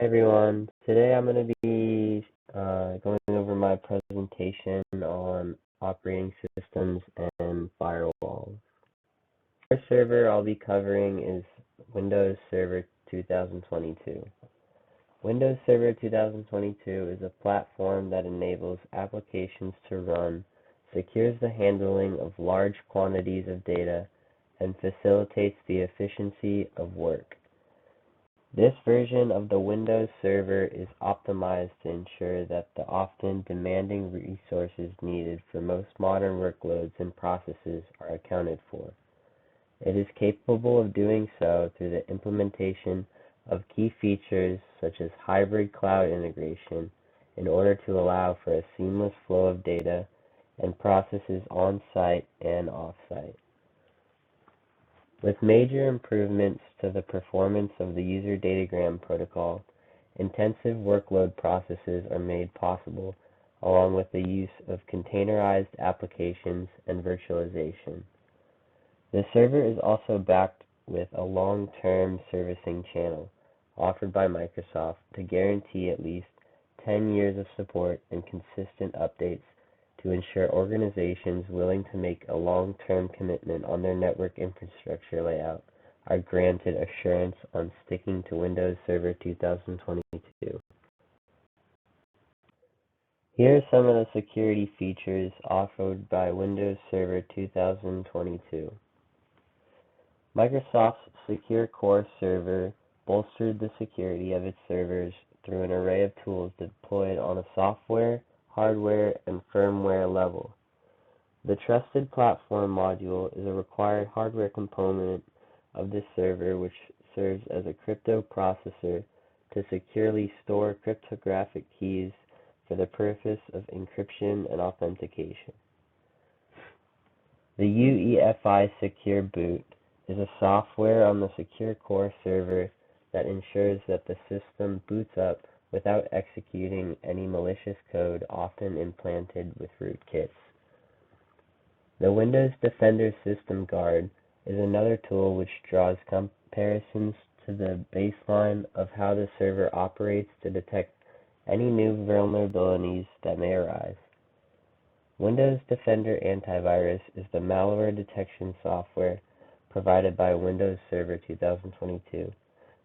Everyone. Today I'm going to be going over my presentation on operating systems and firewalls. The first server I'll be covering is Windows Server 2022. Windows Server 2022 is a platform that enables applications to run, secures the handling of large quantities of data, and facilitates the efficiency of work. This version of the Windows Server is optimized to ensure that the often demanding resources needed for most modern workloads and processes are accounted for. It is capable of doing so through the implementation of key features such as hybrid cloud integration in order to allow for a seamless flow of data and processes on-site and off-site. With major improvements to the performance of the user datagram protocol, intensive workload processes are made possible, along with the use of containerized applications and virtualization. The server is also backed with a long-term servicing channel offered by Microsoft to guarantee at least 10 years of support and consistent updates to ensure organizations willing to make a long-term commitment on their network infrastructure layout are granted assurance on sticking to Windows Server 2022. Here are some of the security features offered by Windows Server 2022. Microsoft's Secure Core Server bolstered the security of its servers through an array of tools deployed on a software, hardware, and firmware level. The Trusted Platform module is a required hardware component of this server which serves as a crypto processor to securely store cryptographic keys for the purpose of encryption and authentication. The UEFI Secure Boot is a software on the Secure Core server that ensures that the system boots up without executing any malicious code often implanted with rootkits. The Windows Defender System Guard is another tool which draws comparisons to the baseline of how the server operates to detect any new vulnerabilities that may arise. Windows Defender Antivirus is the malware detection software provided by Windows Server 2022,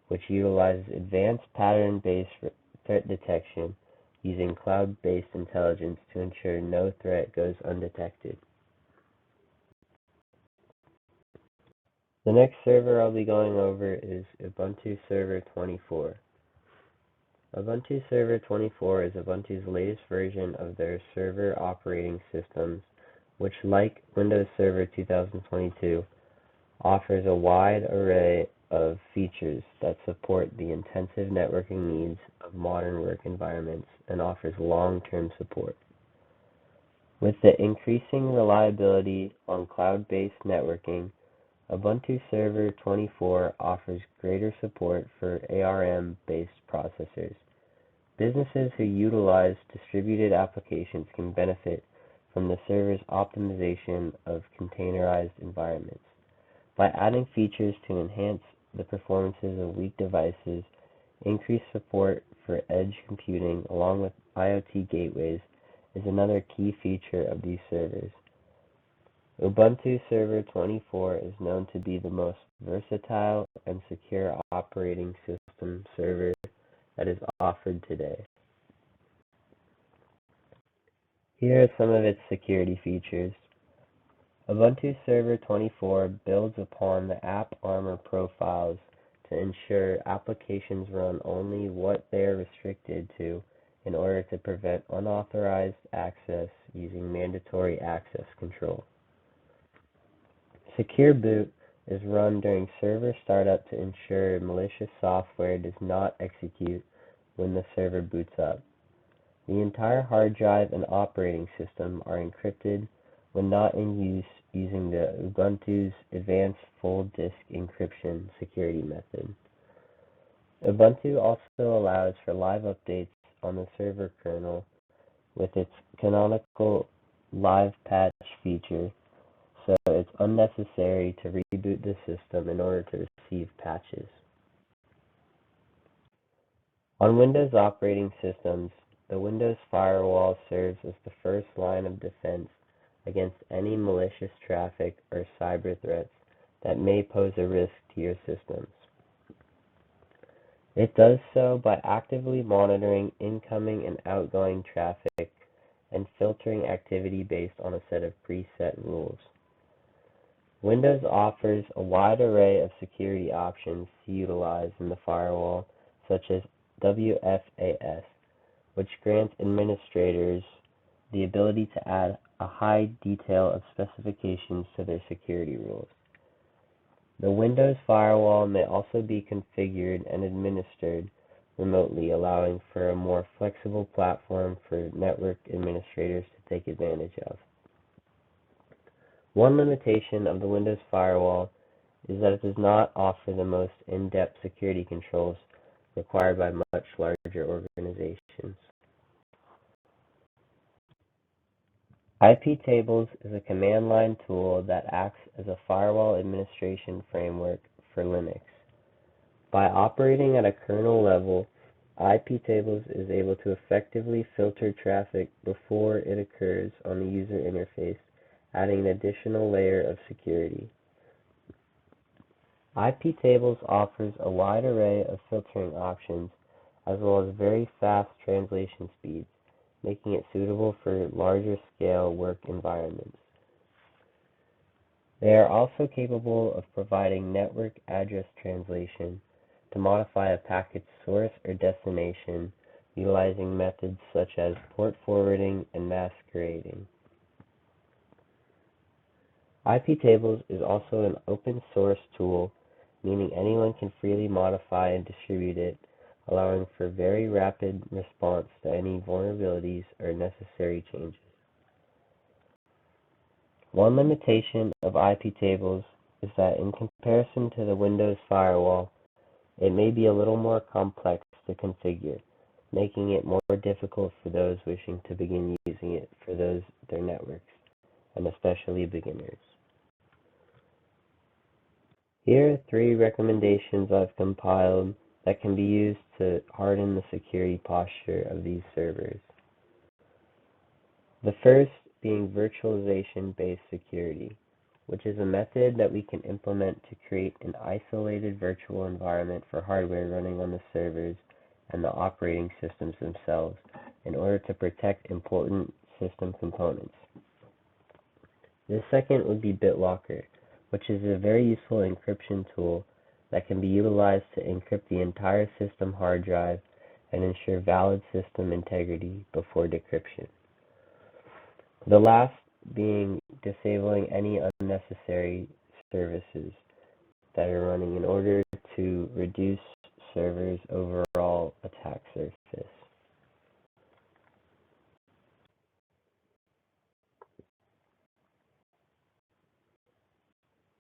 which utilizes advanced pattern-based threat detection using cloud-based intelligence to ensure no threat goes undetected. The next server I'll be going over is Ubuntu Server 24. Ubuntu Server 24 is Ubuntu's latest version of their server operating systems, which, like Windows Server 2022, offers a wide array of features that support the intensive networking needs of modern work environments and offers long-term support. With the increasing reliability on cloud-based networking, Ubuntu Server 24 offers greater support for ARM-based processors. Businesses who utilize distributed applications can benefit from the server's optimization of containerized environments. By adding features to enhance the performances of weak devices, increased support for edge computing along with IoT gateways is another key feature of these servers. Ubuntu Server 24 is known to be the most versatile and secure operating system server that is offered today. Here are some of its security features. Ubuntu Server 24 builds upon the App Armor profiles to ensure applications run only what they are restricted to in order to prevent unauthorized access using mandatory access control. Secure Boot is run during server startup to ensure malicious software does not execute when the server boots up. The entire hard drive and operating system are encrypted when not in use using the Ubuntu's advanced full disk encryption security method. Ubuntu also allows for live updates on the server kernel with its canonical live patch feature, so it's unnecessary to reboot the system in order to receive patches. On Windows operating systems, the Windows firewall serves as the first line of defense against any malicious traffic or cyber threats that may pose a risk to your systems. It does so by actively monitoring incoming and outgoing traffic and filtering activity based on a set of preset rules. Windows offers a wide array of security options to utilize in the firewall, such as WFAS, which grants administrators the ability to add a high detail of specifications to their security rules. The Windows firewall may also be configured and administered remotely, allowing for a more flexible platform for network administrators to take advantage of. One limitation of the Windows firewall is that it does not offer the most in-depth security controls required by much larger organizations. IP tables is a command line tool that acts as a firewall administration framework for Linux. By operating at a kernel level, IP tables is able to effectively filter traffic before it occurs on the user interface, adding an additional layer of security. IP tables offers a wide array of filtering options as well as very fast translation speeds, making it suitable for larger scale work environments. They are also capable of providing network address translation to modify a packet's source or destination, utilizing methods such as port forwarding and masquerading. IP tables is also an open source tool, meaning anyone can freely modify and distribute it, allowing for very rapid response to any vulnerabilities or necessary changes. One limitation of IP tables is that in comparison to the Windows firewall, it may be a little more complex to configure, making it more difficult for those wishing to begin using it for their networks, and especially beginners. Here are 3 recommendations I've compiled that can be used to harden the security posture of these servers. The first being virtualization-based security, which is a method that we can implement to create an isolated virtual environment for hardware running on the servers and the operating systems themselves in order to protect important system components. The second would be BitLocker, which is a very useful encryption tool that can be utilized to encrypt the entire system hard drive and ensure valid system integrity before decryption. The last being disabling any unnecessary services that are running in order to reduce servers' overall